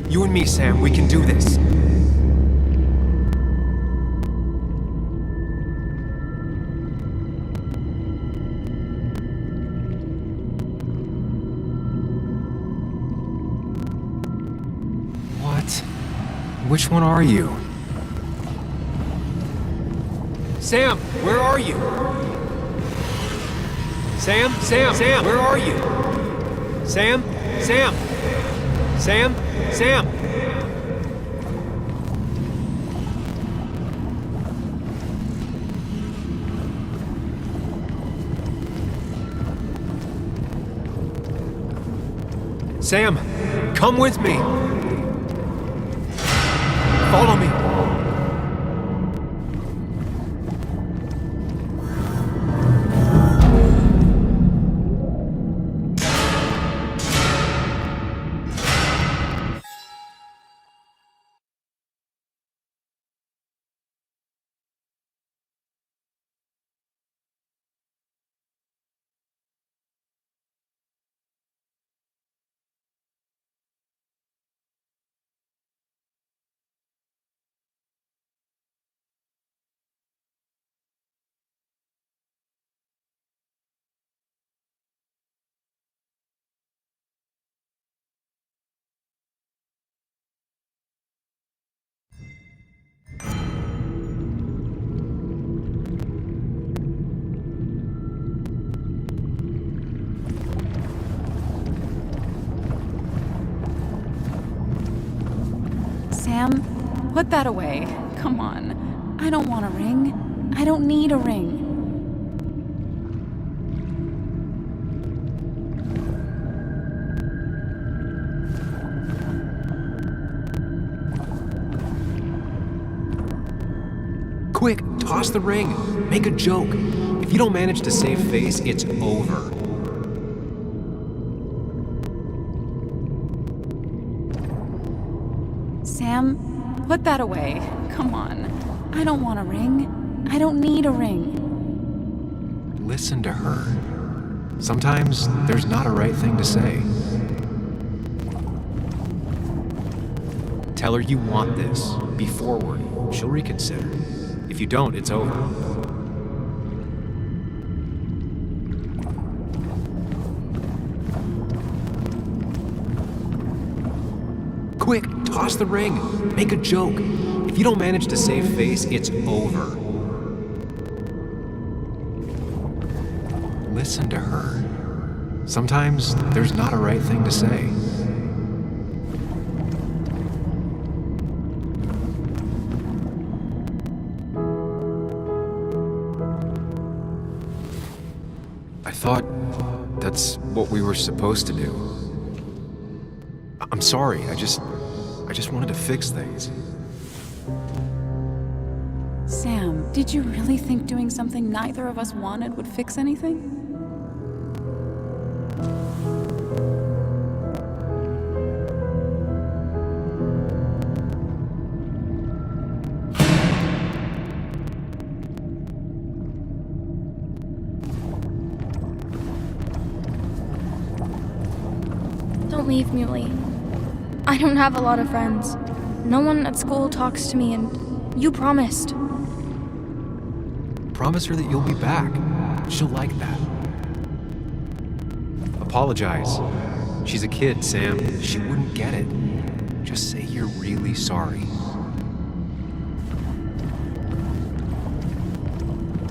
You and me, Sam, we can do this. What? Which one are you? Sam, where are you? Sam, where are you? Sam. Sam, come with me. Follow me. Sam, put that away. Come on. I don't want a ring. I don't need a ring. Quick, toss the ring. Make a joke. If you don't manage to save face, it's over. Sam, put that away. Come on. I don't want a ring. I don't need a ring. Listen to her. Sometimes there's not a right thing to say. Tell her you want this. Be forward. She'll reconsider. If you don't, it's over. Quick, toss the ring. Make a joke. If you don't manage to save face, it's over. Listen to her. Sometimes there's not a right thing to say. I thought that's what we were supposed to do. I'm sorry, I just wanted to fix things. Sam, did you really think doing something neither of us wanted would fix anything? Don't leave, Muley. I don't have a lot of friends. No one at school talks to me, and you promised. Promise her that you'll be back. She'll like that. Apologize. She's a kid, Sam. She wouldn't get it. Just say you're really sorry.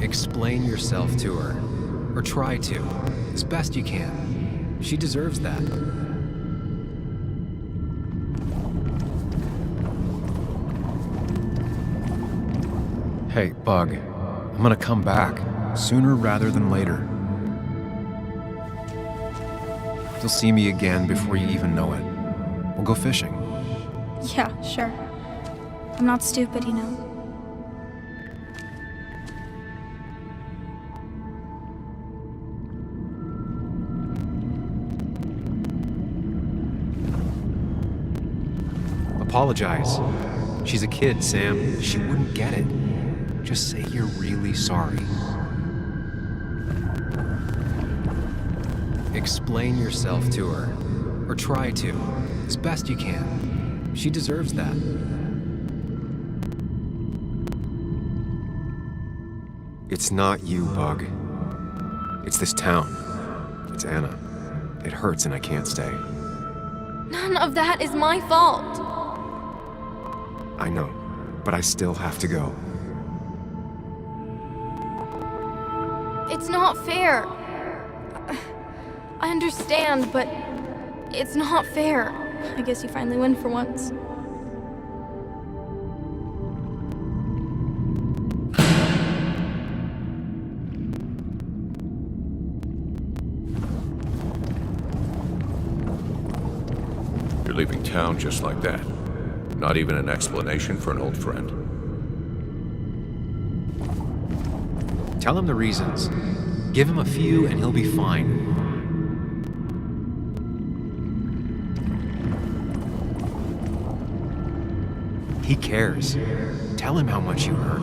Explain yourself to her. Or try to. As best you can. She deserves that. Hey, Bug. I'm gonna come back. Sooner rather than later. You'll see me again before you even know it. We'll go fishing. Yeah, sure. I'm not stupid, you know. Apologize. She's a kid, Sam. She wouldn't get it. Just say you're really sorry. Explain yourself to her. Or try to. As best you can. She deserves that. It's not you, Bug. It's this town. It's Anna. It hurts and I can't stay. None of that is my fault. I know, but I still have to go. It's not fair. I understand, but it's not fair. I guess you finally win for once. You're leaving town just like that. Not even an explanation for an old friend. Tell him the reasons. Give him a few and he'll be fine. He cares. Tell him how much you hurt.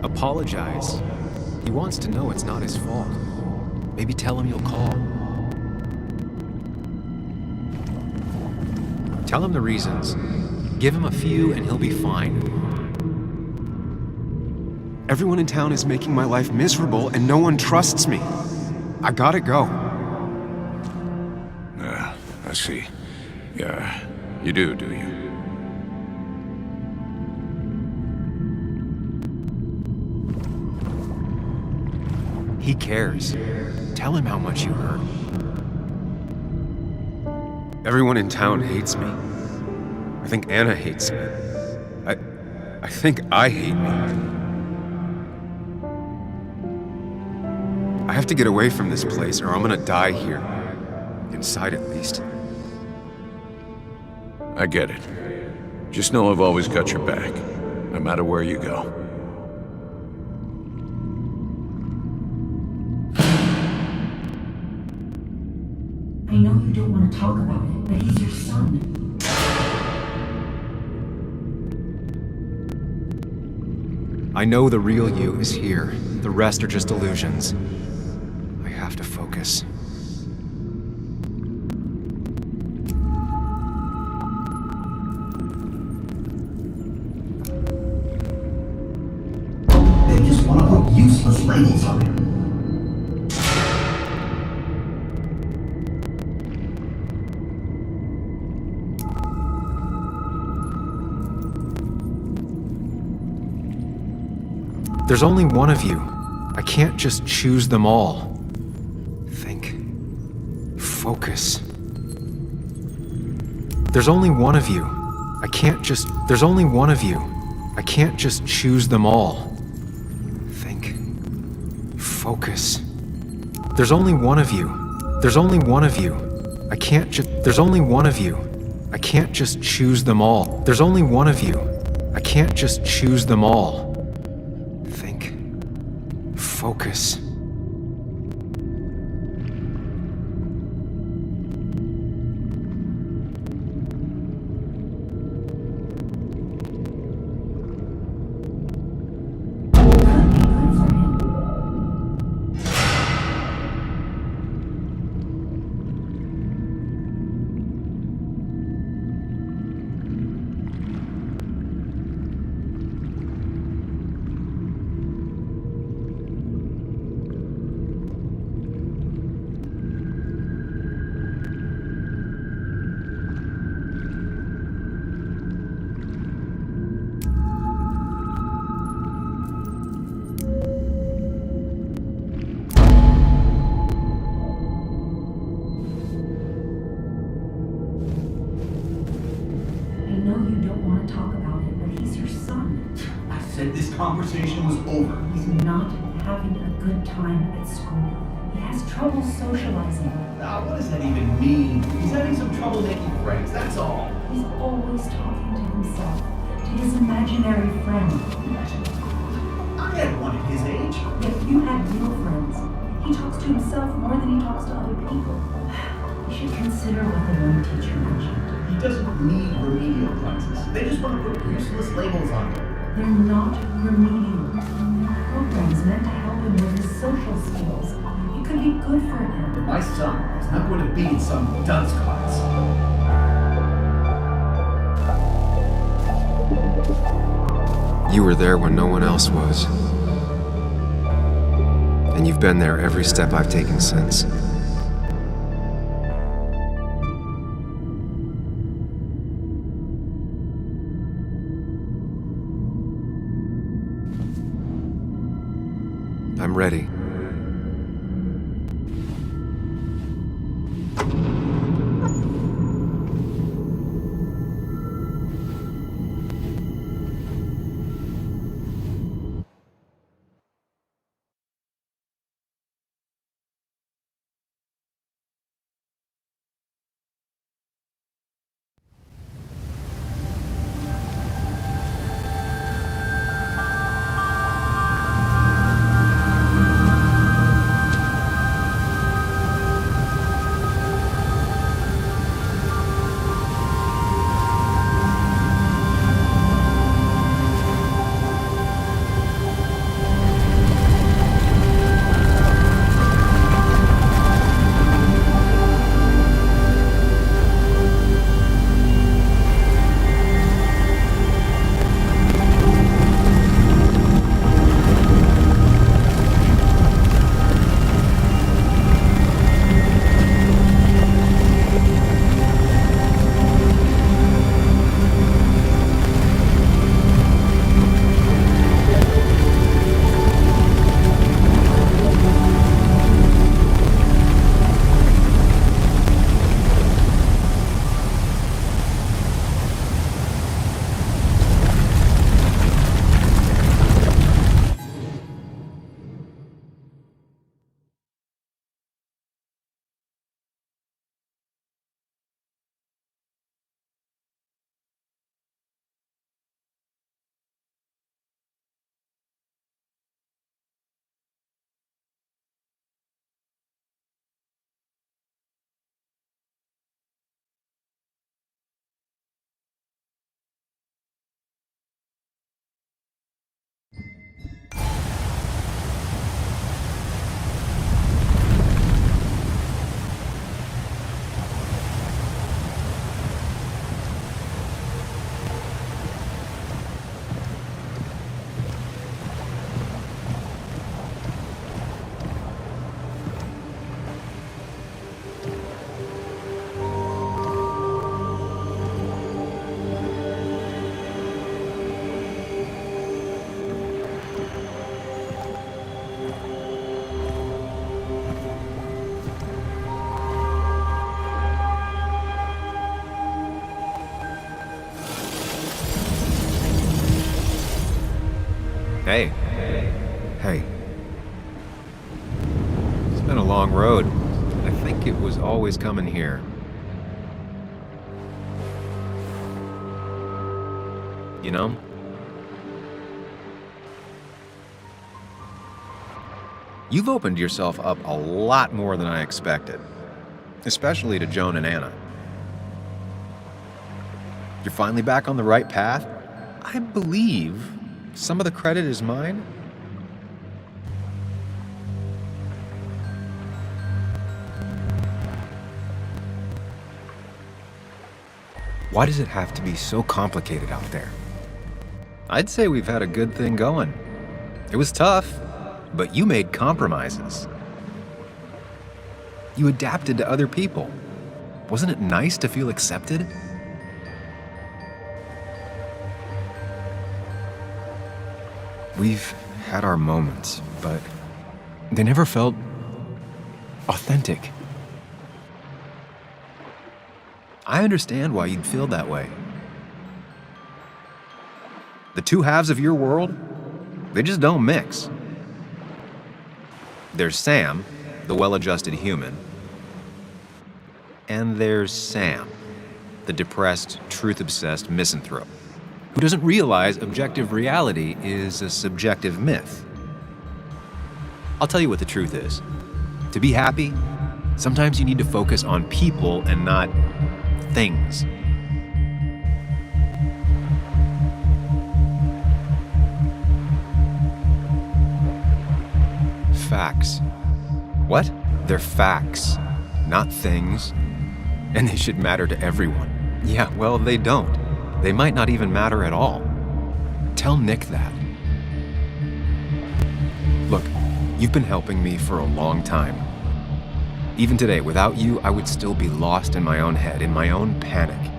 Apologize. He wants to know it's not his fault. Maybe tell him you'll call. Tell him the reasons. Give him a few and he'll be fine. Everyone in town is making my life miserable and no one trusts me. I gotta go. I see. Yeah, you do you? He cares. Tell him how much you hurt. Everyone in town hates me. I think Anna hates me. I think I hate me. I have to get away from this place or I'm gonna die here. Inside at least. I get it. Just know I've always got your back, no matter where you go. I know you don't want to talk about it, but he's your son. I know the real you is here. The rest are just illusions. I have to focus. They just want to put useless labels on him. There's only one of you. I can't just choose them all. Think. Focus. There's only one of you. I can't just... There's only one of you. I can't just choose them all. Think. Focus. There's only one of you. There's only one of you. I can't just... There's only one of you. I can't just choose them all. There's only one of you. I can't just choose them all. Think. Focus. This conversation was over. He's not having a good time at school. He has trouble socializing. What does that even mean? He's having some trouble making friends, that's all. He's always talking to himself, to his imaginary friend. I had one at his age. If you had real friends, he talks to himself more than he talks to other people. You should consider what the one teacher mentioned. He doesn't need remedial classes. They just want to put useless labels on him. They're not remedial. They're programs meant to help him with his social skills. It could be good for him. I my son is not going to be in some dunce class. You were there when no one else was. And you've been there every step I've taken since. I'm ready. Hey. Hey. It's been a long road. I think it was always coming here. You know? You've opened yourself up a lot more than I expected. Especially to Joan and Anna. You're finally back on the right path? I believe some of the credit is mine. Why does it have to be so complicated out there? I'd say we've had a good thing going. It was tough, but you made compromises. You adapted to other people. Wasn't it nice to feel accepted? We've had our moments, but they never felt authentic. I understand why you'd feel that way. The two halves of your world, they just don't mix. There's Sam, the well-adjusted human, and there's Sam, the depressed, truth-obsessed misanthrope, who doesn't realize objective reality is a subjective myth. I'll tell you what the truth is. To be happy, sometimes you need to focus on people and not things. Facts. What? They're facts. not things. And they should matter to everyone. Yeah, well, they don't. They might not even matter at all. Tell Nick that. Look, you've been helping me for a long time. Even today, without you, I would still be lost in my own head, in my own panic.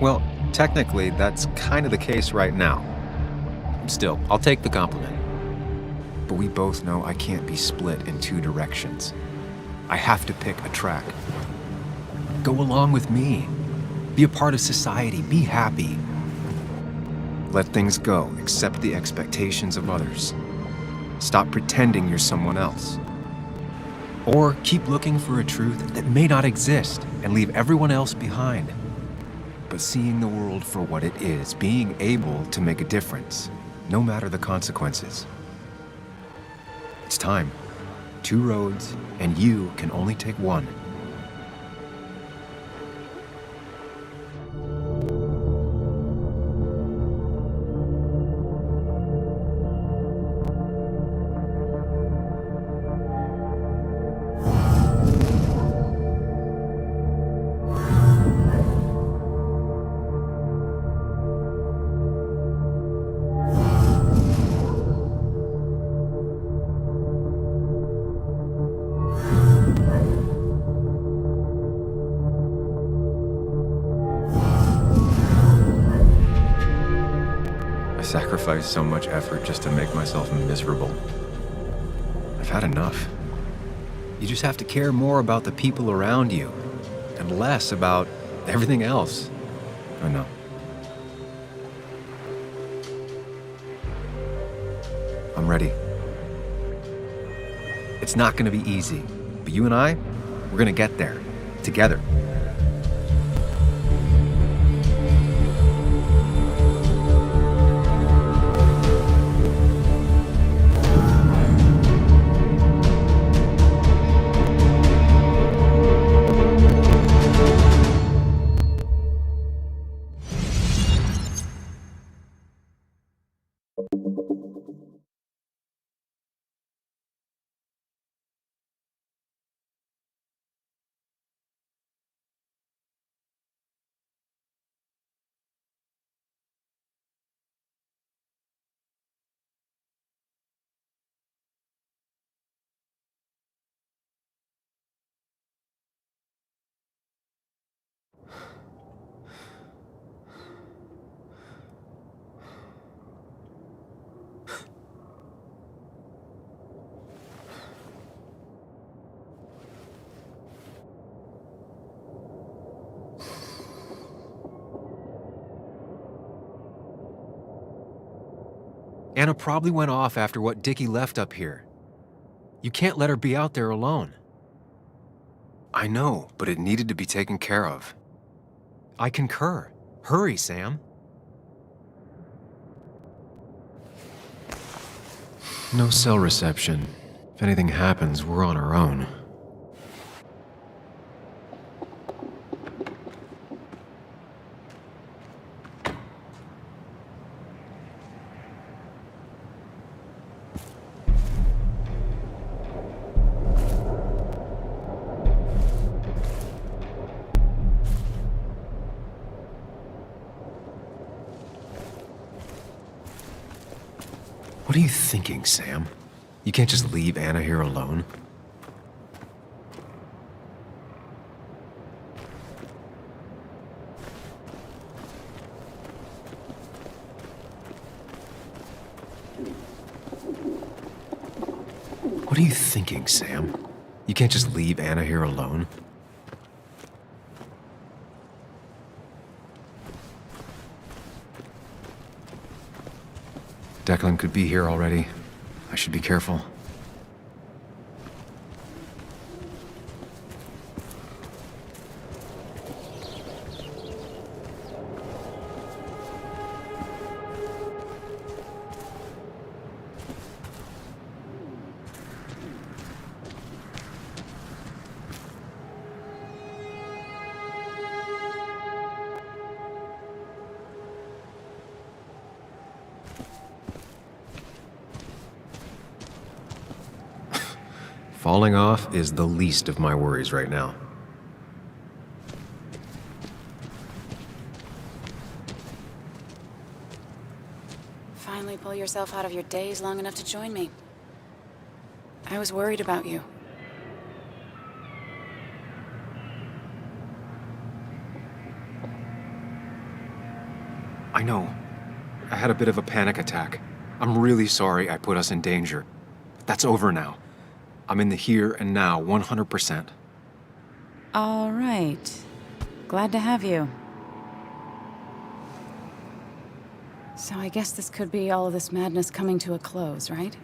Well, technically, that's kind of the case right now. Still, I'll take the compliment. But we both know I can't be split in two directions. I have to pick a track. Go along with me. Be a part of society. Be happy. Let things go. Accept the expectations of others. Stop pretending you're someone else. Or keep looking for a truth that may not exist and leave everyone else behind. But seeing the world for what it is, being able to make a difference, no matter the consequences. It's time. 2 roads, and you can only take one. Sacrifice so much effort just to make myself miserable. I've had enough. You just have to care more about the people around you and less about everything else. I know. I'm ready. It's not gonna be easy, but you and I, we're gonna get there together. Anna probably went off after what Dickie left up here. You can't let her be out there alone. I know, but it needed to be taken care of. I concur. Hurry, Sam. No cell reception. If anything happens, we're on our own. What are you thinking, Sam? You can't just leave Anna here alone. What are you thinking, Sam? You can't just leave Anna here alone. Declan could be here already. I should be careful. Falling off is the least of my worries right now. Finally pull yourself out of your daze long enough to join me. I was worried about you. I know. I had a bit of a panic attack. I'm really sorry I put us in danger. That's over now. I'm in the here and now, 100%. All right. Glad to have you. So I guess this could be all of this madness coming to a close, right?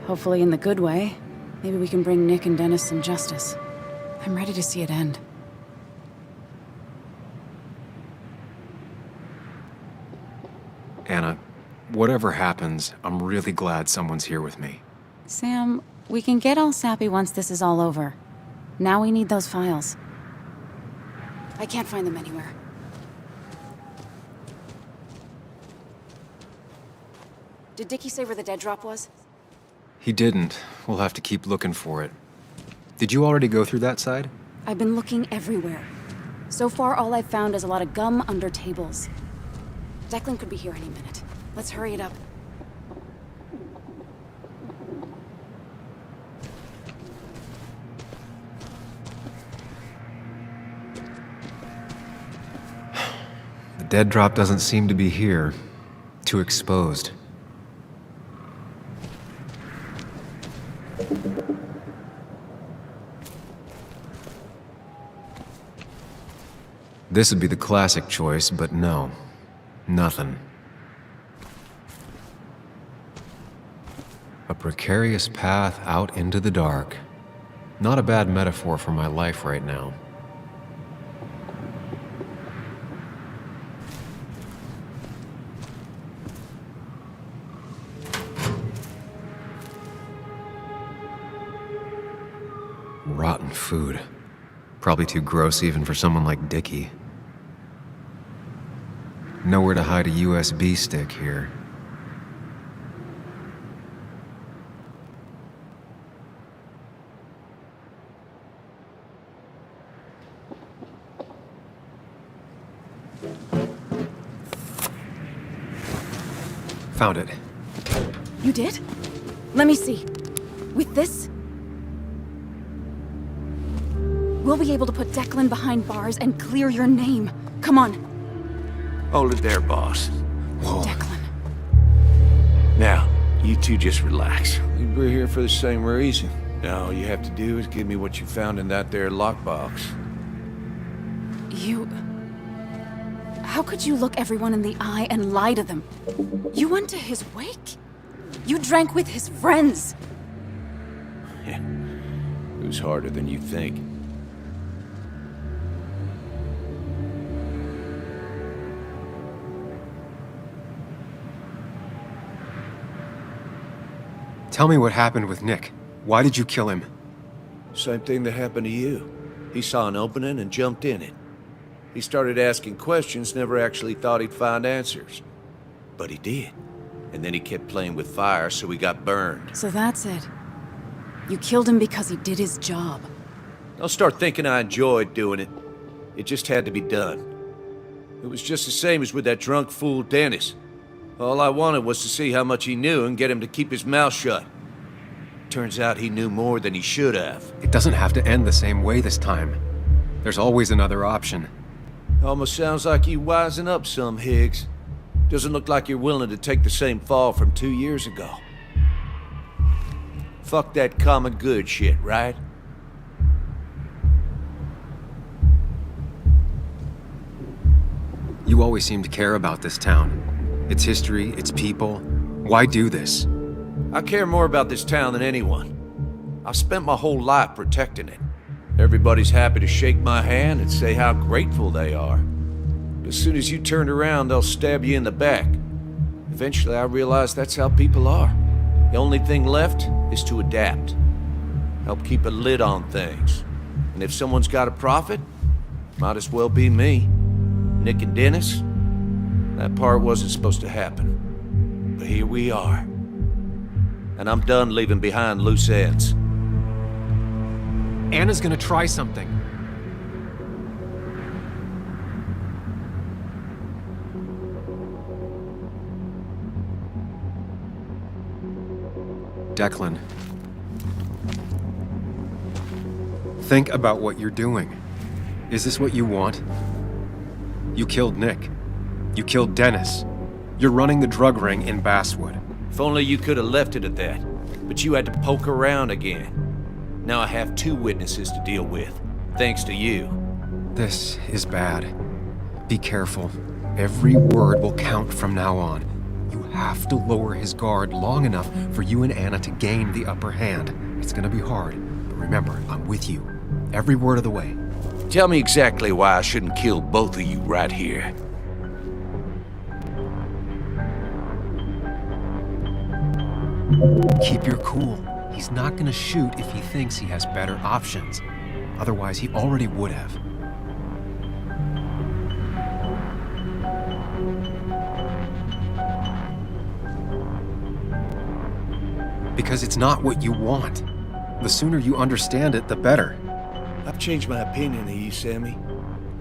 Hopefully in the good way. Maybe we can bring Nick and Dennis some justice. I'm ready to see it end. Anna, whatever happens, I'm really glad someone's here with me. Sam, we can get all sappy once this is all over. Now we need those files. I can't find them anywhere. Did Dickie say where the dead drop was? He didn't. We'll have to keep looking for it. Did you already go through that side? I've been looking everywhere. So far, all I've found is a lot of gum under tables. Declan could be here any minute. Let's hurry it up. The dead drop doesn't seem to be here. Too exposed. This would be the classic choice, but no. Nothing. A precarious path out into the dark. Not a bad metaphor for my life right now. Rotten food. Probably too gross even for someone like Dickie. Nowhere to hide a USB stick here. Found it. You did? Let me see. With this? We'll be able to put Declan behind bars and clear your name. Come on. Hold it there, boss. Whoa. Declan. Now, you two just relax. We're here for the same reason. Now, all you have to do is give me what you found in that there lockbox. You... How could you look everyone in the eye and lie to them? You went to his wake? You drank with his friends? It was harder than you think. Tell me what happened with Nick. Why did you kill him? Same thing that happened to you. He saw an opening and jumped in it. He started asking questions, never actually thought he'd find answers. But he did. And then he kept playing with fire, so he got burned. So that's it. You killed him because he did his job. Don't start thinking I enjoyed doing it. It just had to be done. It was just the same as with that drunk fool Dennis. All I wanted was to see how much he knew and get him to keep his mouth shut. Turns out he knew more than he should have. It doesn't have to end the same way this time. There's always another option. Almost sounds like you wising up some, Higgs. Doesn't look like you're willing to take the same fall from 2 years ago. Fuck that common good shit, right? You always seem to care about this town. Its history, its people. Why do this? I care more about this town than anyone. I've spent my whole life protecting it. Everybody's happy to shake my hand and say how grateful they are. But as soon as you turn around, they'll stab you in the back. Eventually, I realized that's how people are. The only thing left is to adapt. Help keep a lid on things. And if someone's got a profit, might as well be me. Nick and Dennis, that part wasn't supposed to happen. But here we are. and I'm done leaving behind loose ends. Anna's gonna try something. Declan. Think about what you're doing. Is this what you want? You killed Nick. You killed Dennis. You're running the drug ring in Basswood. If only you could have left it at that. But you had to poke around again. Now I have 2 witnesses to deal with, thanks to you. This is bad. Be careful. Every word will count from now on. You have to lower his guard long enough for you and Anna to gain the upper hand. It's gonna be hard, but remember, I'm with you. Every word of the way. Tell me exactly why I shouldn't kill both of you right here. Keep your cool. He's not gonna shoot if he thinks he has better options. Otherwise, he already would have. Because it's not what you want. The sooner you understand it, the better. I've changed my opinion of you, Sammy.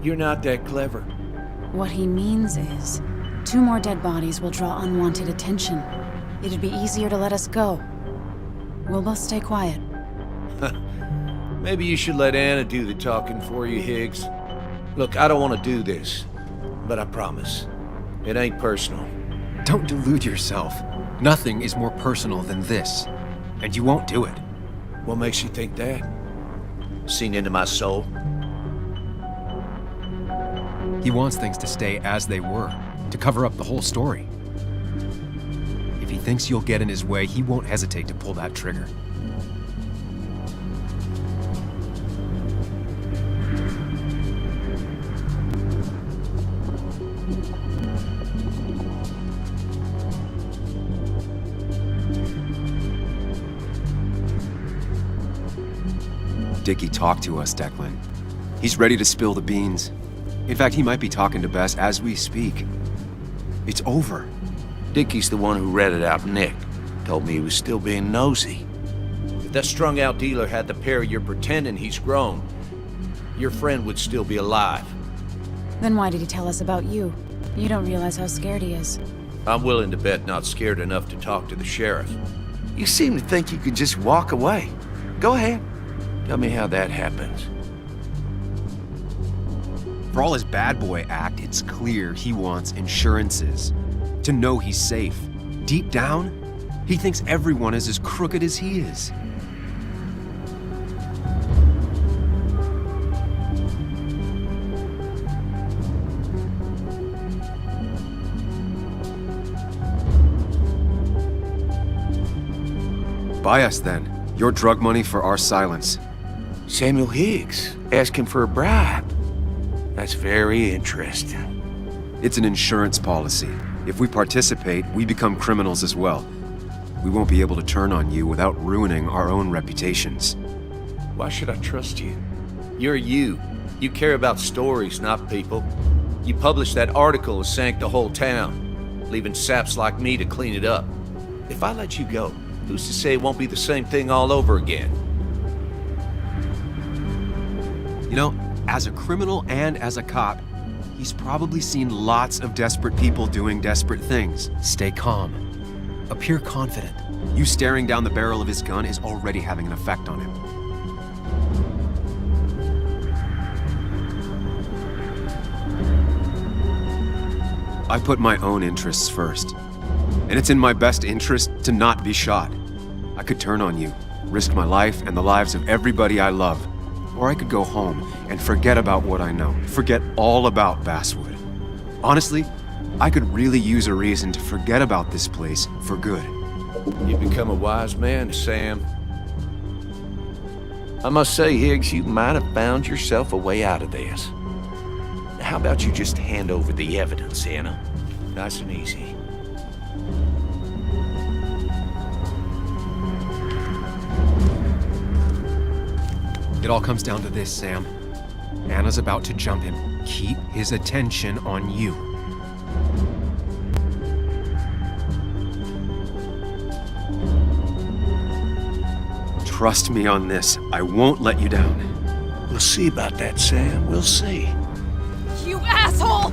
You're not that clever. What he means is, 2 more dead bodies will draw unwanted attention. It'd be easier to let us go. We'll both stay quiet. Maybe you should let Anna do the talking for you, Higgs. Look, I don't want to do this, but I promise. It ain't personal. Don't delude yourself. Nothing is more personal than this. And you won't do it. What makes you think that? Seen into my soul? He wants things to stay as they were, to cover up the whole story. If he thinks you'll get in his way, he won't hesitate to pull that trigger. Dickie talked to us, Declan. He's ready to spill the beans. In fact, he might be talking to Bess as we speak. It's over. Dickie's the one who ratted out Nick. Told me he was still being nosy. If that strung-out dealer had the pair you're pretending he's grown, your friend would still be alive. Then why did he tell us about you? You don't realize how scared he is. I'm willing to bet not scared enough to talk to the sheriff. You seem to think you could just walk away. Go ahead. Tell me how that happens. For all his bad boy act, it's clear he wants insurances. To know he's safe. Deep down, he thinks everyone is as crooked as he is. Buy us then. Your drug money for our silence. Samuel Higgs asking for a bribe. That's very interesting. It's an insurance policy. If we participate, we become criminals as well. We won't be able to turn on you without ruining our own reputations. Why should I trust you? You're you. You care about stories, not people. You published that article that sank the whole town, leaving saps like me to clean it up. If I let you go, who's to say it won't be the same thing all over again? You know, as a criminal and as a cop, he's probably seen lots of desperate people doing desperate things. Stay calm. Appear confident. You staring down the barrel of his gun is already having an effect on him. I put my own interests first. And it's in my best interest to not be shot. I could turn on you, risk my life and the lives of everybody I love. Or I could go home and forget about what I know. Forget all about Basswood. Honestly, I could really use a reason to forget about this place for good. You've become a wise man, Sam. I must say, Higgs, you might have found yourself a way out of this. How about you just hand over the evidence, Anna? Nice and easy. It all comes down to this, Sam. Anna's about to jump him. Keep his attention on you. Trust me on this. I won't let you down. We'll see about that, Sam. We'll see. You asshole!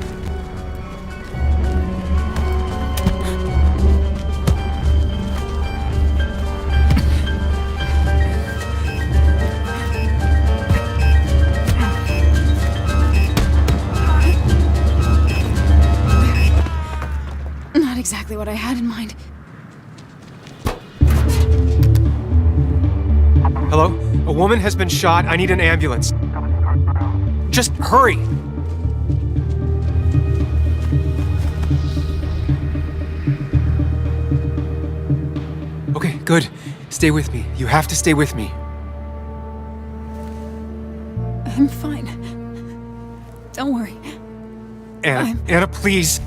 Not exactly what I had in mind. Hello? A woman has been shot. I need an ambulance. Just hurry! Okay, good. Stay with me. You have to stay with me. I'm fine. Don't worry. Anna, please.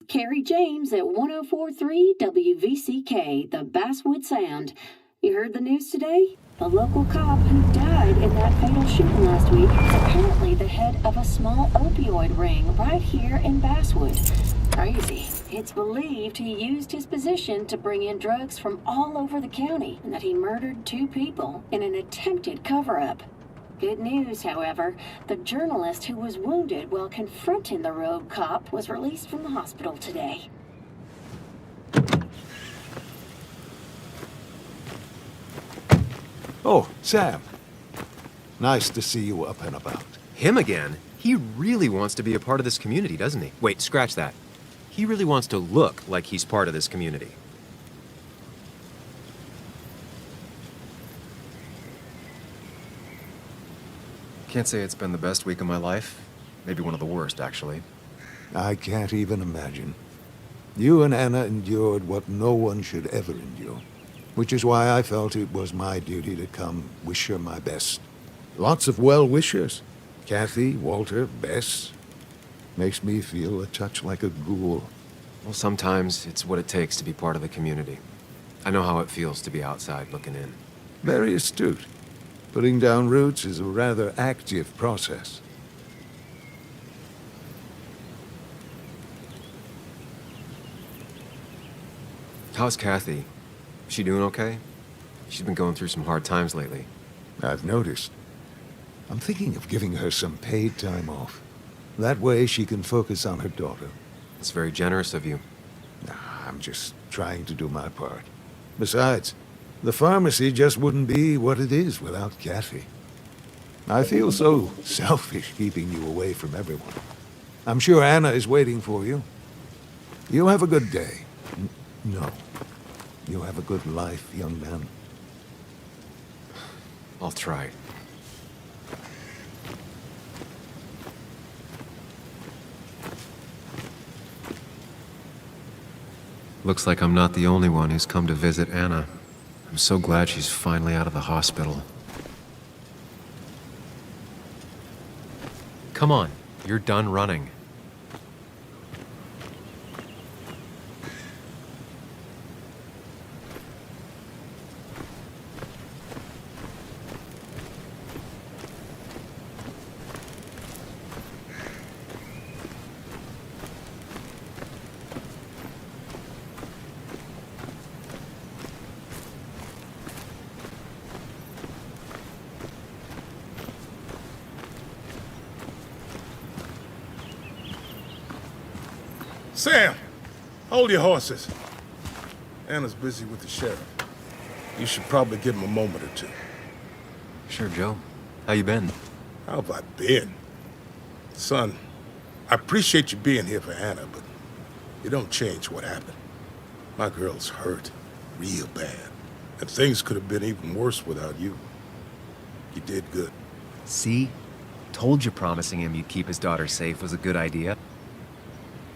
Carrie James at 1043 WVCK, the Basswood Sound. You heard the news today? The local cop who died in that fatal shooting last week is apparently the head of a small opioid ring right here in Basswood. Crazy. It's believed he used his position to bring in drugs from all over the county and that he murdered 2 people in an attempted cover-up. Good news, however, the journalist who was wounded while confronting the rogue cop was released from the hospital today. Oh, Sam. Nice to see you up and about. Him again? He really wants to be a part of this community, doesn't he? Wait, scratch that. He really wants to look like he's part of this community. Can't say it's been the best week of my life. Maybe one of the worst, actually. I can't even imagine. You and Anna endured what no one should ever endure, which is why I felt it was my duty to come wish her my best. Lots of well-wishers. Kathy, Walter, Bess. Makes me feel a touch like a ghoul. Well, sometimes it's what it takes to be part of the community. I know how it feels to be outside looking in. Very astute. Putting down roots is a rather active process. How's Kathy? She doing okay? She's been going through some hard times lately. I've noticed. I'm thinking of giving her some paid time off. That way she can focus on her daughter. It's very generous of you. I'm just trying to do my part. Besides, the pharmacy just wouldn't be what it is without Kathy. I feel so selfish keeping you away from everyone. I'm sure Anna is waiting for you. You have a good day. No. You have a good life, young man. I'll try. Looks like I'm not the only one who's come to visit Anna. I'm so glad she's finally out of the hospital. Come on, you're done running. Sam, hold your horses. Anna's busy with the sheriff. You should probably give him a moment or two. Sure, Joe. How you been? How have I been? Son, I appreciate you being here for Anna, but you don't change what happened. My girl's hurt, real bad. And things could have been even worse without you. You did good. See? Told you promising him you'd keep his daughter safe was a good idea.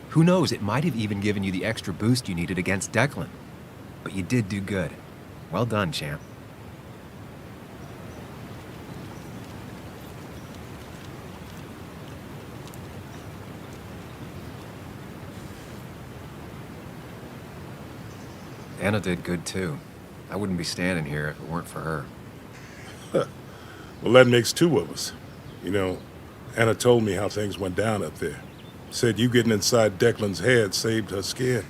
Who knows, it might have even given you the extra boost you needed against Declan. But you did do good. Well done, champ. Anna did good too. I wouldn't be standing here if it weren't for her. Well, that makes two of us. You know, Anna told me how things went down up there. Said you getting inside Declan's head saved her skin.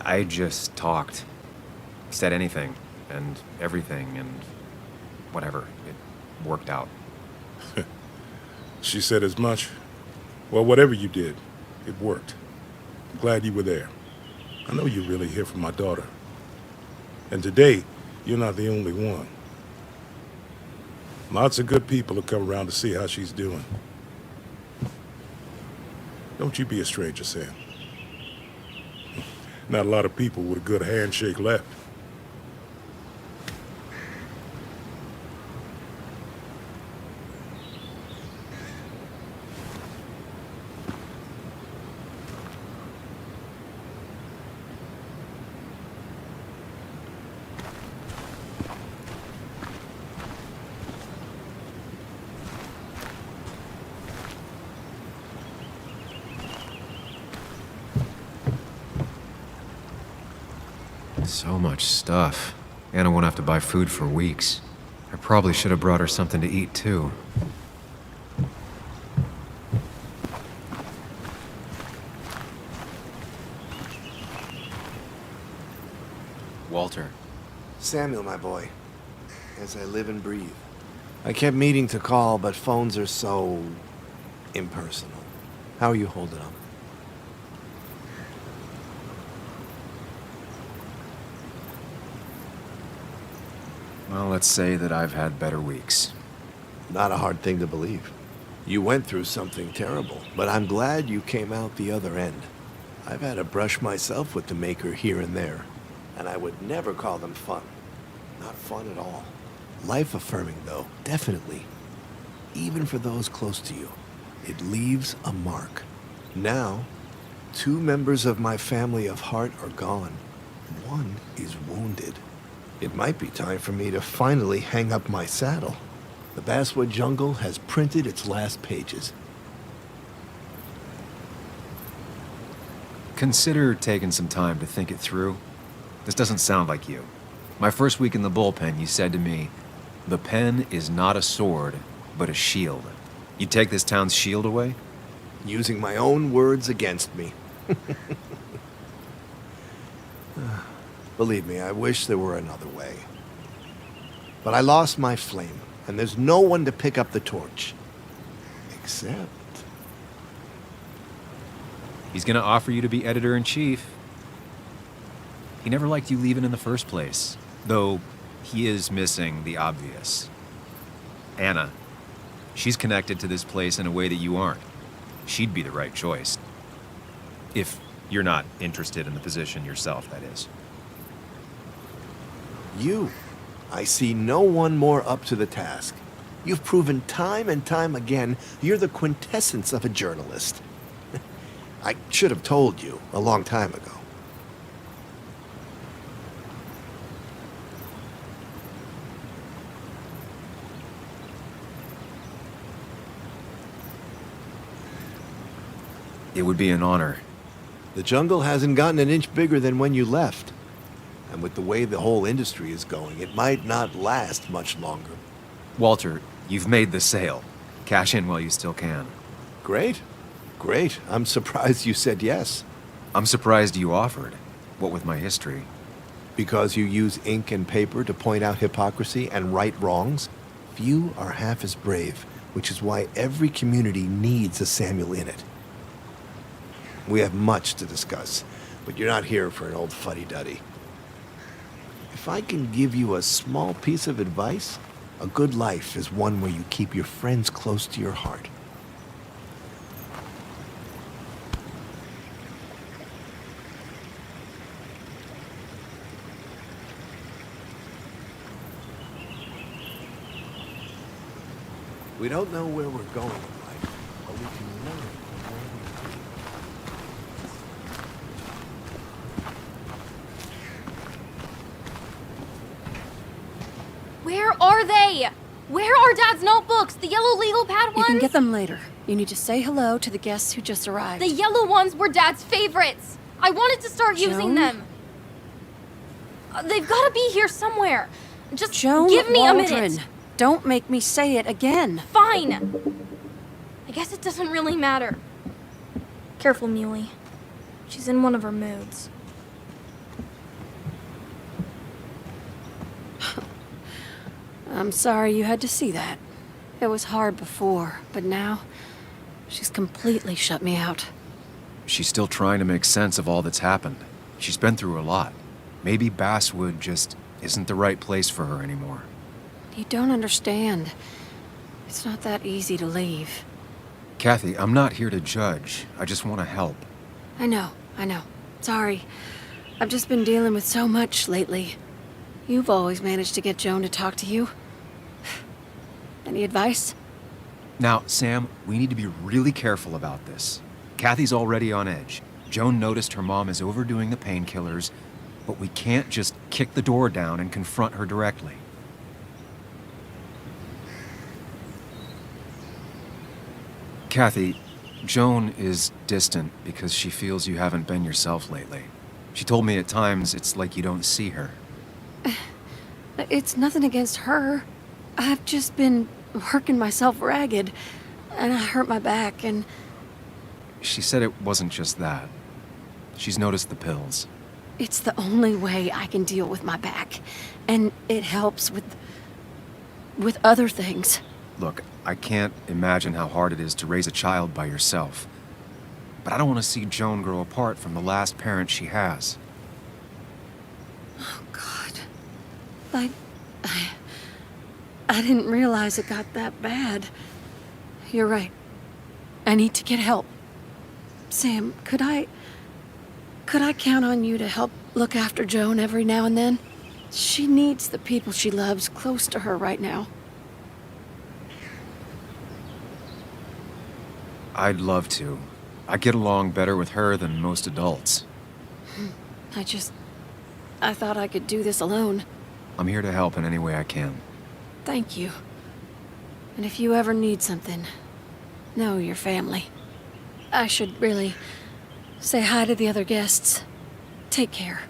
I just talked. Said anything and everything and whatever. It worked out. She said as much. Well, whatever you did, it worked. I'm glad you were there. I know you're really here for my daughter. And today, you're not the only one. Lots of good people will come around to see how she's doing. Don't you be a stranger, Sam. Not a lot of people with a good handshake left. So much stuff. Anna won't have to buy food for weeks. I probably should have brought her something to eat, too. Walter. Samuel, my boy. As I live and breathe. I kept meaning to call, but phones are so impersonal. How are you holding up? Well, let's say that I've had better weeks. Not a hard thing to believe. You went through something terrible, but I'm glad you came out the other end. I've had a brush myself with the Maker here and there, and I would never call them fun. Not fun at all. Life-affirming, though, definitely. Even for those close to you, it leaves a mark. Now, 2 members of my family of heart are gone. 1 is wounded. It might be time for me to finally hang up my saddle. The Basswood Jungle has printed its last pages. Consider taking some time to think it through. This doesn't sound like you. My first week in the bullpen, you said to me, "The pen is not a sword, but a shield." You take this town's shield away? Using my own words against me. Believe me, I wish there were another way. But I lost my flame, and there's no one to pick up the torch. Except... He's gonna offer you to be editor-in-chief. He never liked you leaving in the first place, though he is missing the obvious. Anna. She's connected to this place in a way that you aren't. She'd be the right choice. If you're not interested in the position yourself, that is. You. I see no one more up to the task. You've proven time and time again you're the quintessence of a journalist. I should have told you a long time ago. It would be an honor. The jungle hasn't gotten an inch bigger than when you left. And with the way the whole industry is going, it might not last much longer. Walter, you've made the sale. Cash in while you still can. Great. Great. I'm surprised you said yes. I'm surprised you offered. What with my history? Because you use ink and paper to point out hypocrisy and right wrongs? Few are half as brave, which is why every community needs a Samuel in it. We have much to discuss, but you're not here for an old fuddy-duddy. If I can give you a small piece of advice, a good life is one where you keep your friends close to your heart. We don't know where we're going in life, but we can learn from where we've been. Hey! Where are Dad's notebooks? The yellow legal pad ones? You can get them later. You need to say hello to the guests who just arrived. The yellow ones were Dad's favorites. I wanted to start using them. They've got to be here somewhere. Just give me a minute. Don't make me say it again. Fine. I guess it doesn't really matter. Careful, Muley. She's in one of her moods. I'm sorry you had to see that. It was hard before, but now she's completely shut me out. She's still trying to make sense of all that's happened. She's been through a lot. Maybe Basswood just isn't the right place for her anymore. You don't understand. It's not that easy to leave. Kathy, I'm not here to judge. I just want to help. I know. Sorry. I've just been dealing with so much lately. You've always managed to get Joan to talk to you. Any advice? Now, Sam, we need to be really careful about this. Kathy's already on edge. Joan noticed her mom is overdoing the painkillers, but we can't just kick the door down and confront her directly. Kathy, Joan is distant because she feels you haven't been yourself lately. She told me at times it's like you don't see her. It's nothing against her. I've just been working myself ragged, and I hurt my back, and... She said it wasn't just that. She's noticed the pills. It's the only way I can deal with my back, and it helps with other things. Look, I can't imagine how hard it is to raise a child by yourself. But I don't want to see Joan grow apart from the last parent she has. Oh, God. I didn't realize it got that bad. You're right. I need to get help. Sam, could I count on you to help look after Joan every now and then? She needs the people she loves close to her right now. I'd love to. I get along better with her than most adults. I thought I could do this alone. I'm here to help in any way I can. Thank you. And if you ever need something, know your family. I should really say hi to the other guests. Take care.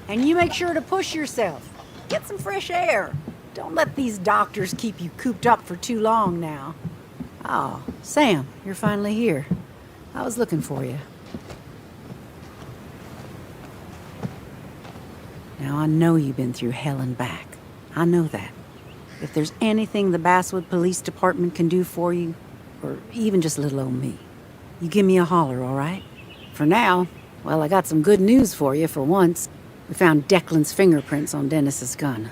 And you make sure to push yourself. Get some fresh air. Don't let these doctors keep you cooped up for too long now. Oh, Sam, you're finally here. I was looking for you. Now, I know you've been through hell and back. I know that. If there's anything the Basswood Police Department can do for you, or even just little old me, you give me a holler, all right? For now, well, I got some good news for you for once. We found Declan's fingerprints on Dennis's gun.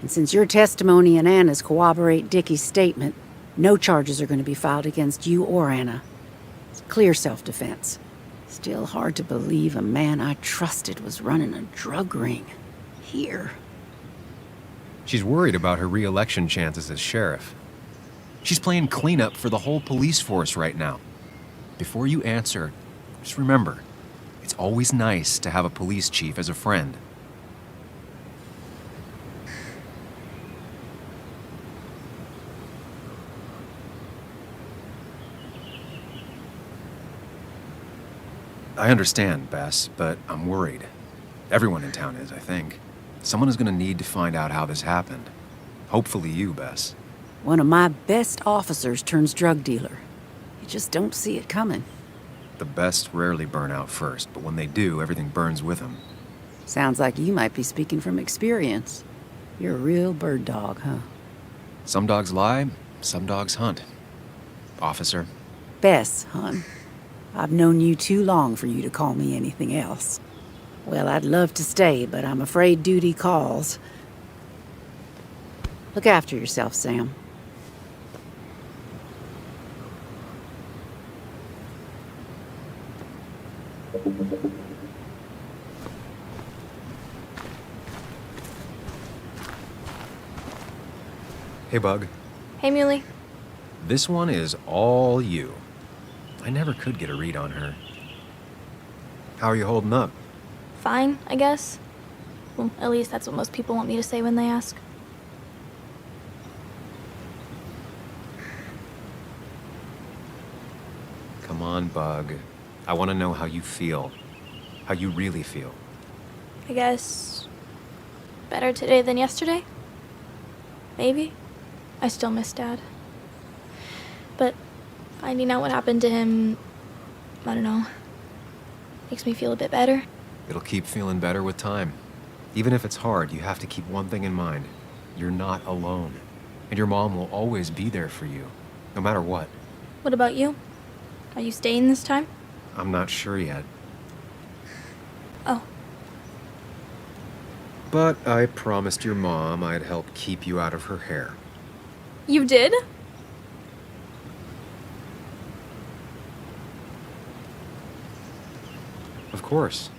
And since your testimony and Anna's corroborate Dickie's statement, no charges are going to be filed against you or Anna. It's clear self-defense. Still hard to believe a man I trusted was running a drug ring. Here. She's worried about her re-election chances as sheriff. She's playing cleanup for the whole police force right now. Before you answer, just remember, it's always nice to have a police chief as a friend. I understand, Bess, but I'm worried. Everyone in town is, I think. Someone is going to need to find out how this happened. Hopefully you, Bess. One of my best officers turns drug dealer. You just don't see it coming. The best rarely burn out first, but when they do, everything burns with them. Sounds like you might be speaking from experience. You're a real bird dog, huh? Some dogs lie, some dogs hunt. Officer. Bess, hon. I've known you too long for you to call me anything else. Well, I'd love to stay, but I'm afraid duty calls. Look after yourself, Sam. Hey, Bug. Hey, Muley. This one is all you. I never could get a read on her. How are you holding up? Fine, I guess. Well, at least that's what most people want me to say when they ask. Come on, Bug. I want to know how you feel. How you really feel. I guess... better today than yesterday? Maybe. I still miss Dad. But finding out what happened to him, I don't know, makes me feel a bit better. It'll keep feeling better with time. Even if it's hard, you have to keep one thing in mind. You're not alone. And your mom will always be there for you, no matter what. What about you? Are you staying this time? I'm not sure yet. Oh. But I promised your mom I'd help keep you out of her hair. You did? Of course.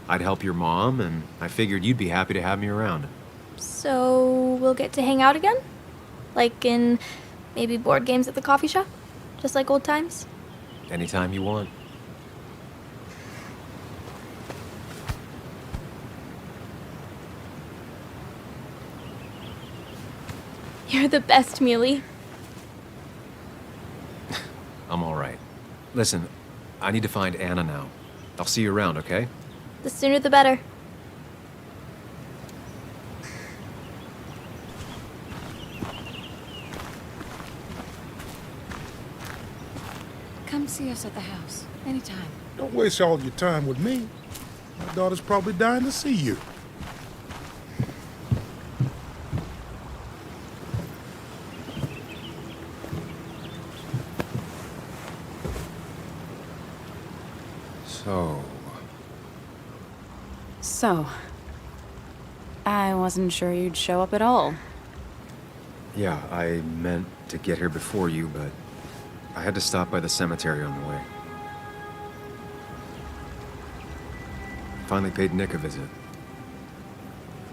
I'd help your mom, and I figured you'd be happy to have me around. So we'll get to hang out again? Like in maybe board games at the coffee shop? Just like old times? Anytime you want. You're the best, Mealy. I'm all right. Listen, I need to find Anna now. I'll see you around, okay? The sooner the better. Come see us at the house, anytime. Don't waste all your time with me. My daughter's probably dying to see you. So, I wasn't sure you'd show up at all. Yeah, I meant to get here before you, but I had to stop by the cemetery on the way. Finally paid Nick a visit.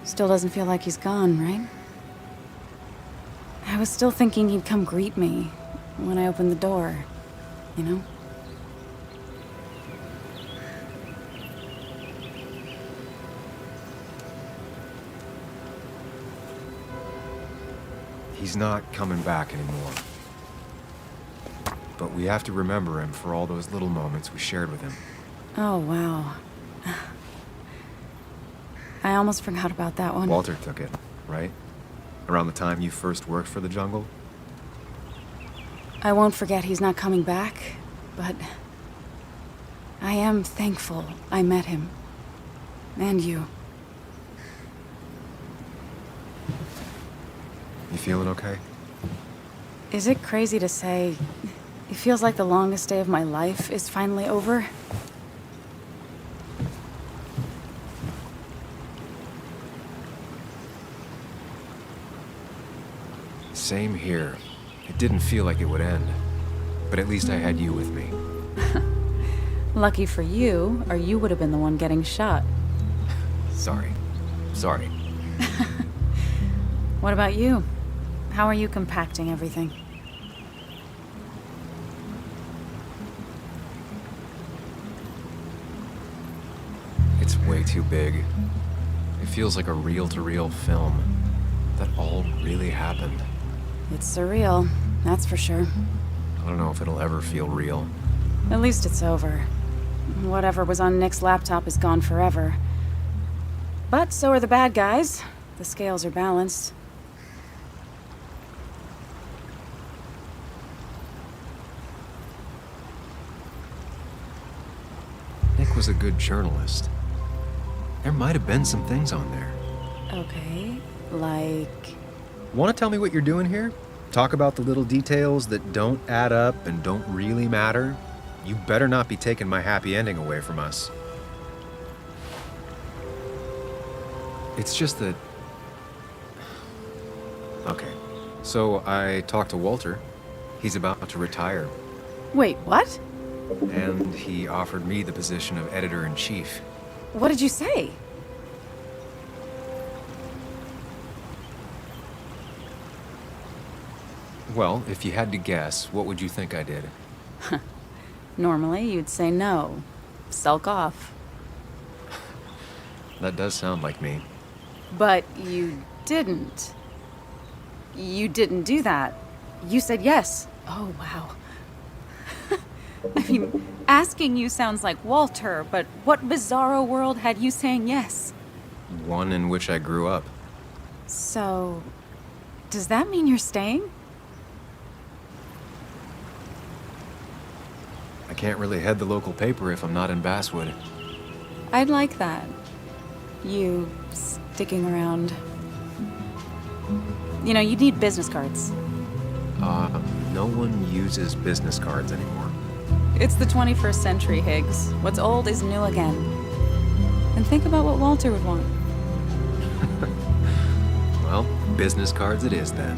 Still doesn't feel like he's gone, right? I was still thinking he'd come greet me when I opened the door, you know? He's not coming back anymore. But we have to remember him for all those little moments we shared with him. Oh, wow. I almost forgot about that one. Walter took it, right? Around the time you first worked for the jungle? I won't forget he's not coming back, but I am thankful I met him. And you. You feeling okay? Is it crazy to say it feels like the longest day of my life is finally over? Same here. It didn't feel like it would end. But at least I had you with me. Lucky for you, or you would have been the one getting shot. Sorry. Sorry. What about you? How are you compacting everything? It's way too big. It feels like a reel-to-reel film. That all really happened. It's surreal, that's for sure. I don't know if it'll ever feel real. At least it's over. Whatever was on Nick's laptop is gone forever. But so are the bad guys. The scales are balanced. Nick was a good journalist. There might have been some things on there. Okay, like... Want to tell me what you're doing here? Talk about the little details that don't add up and don't really matter? You better not be taking my happy ending away from us. It's just that... Okay, so I talked to Walter. He's about to retire. Wait, what? And he offered me the position of editor-in-chief. What did you say? Well, if you had to guess, what would you think I did? Normally, you'd say no. Sulk off. that does sound like me. But you didn't. You didn't do that. You said yes. Oh, wow. I mean, asking you sounds like Walter, but what bizarro world had you saying yes? One in which I grew up. So, does that mean you're staying? I can't really head the local paper if I'm not in Basswood. I'd like that. You sticking around. You know, you need business cards. No one uses business cards anymore. It's the 21st century, Higgs. What's old is new again. And think about what Walter would want. Well, business cards it is then.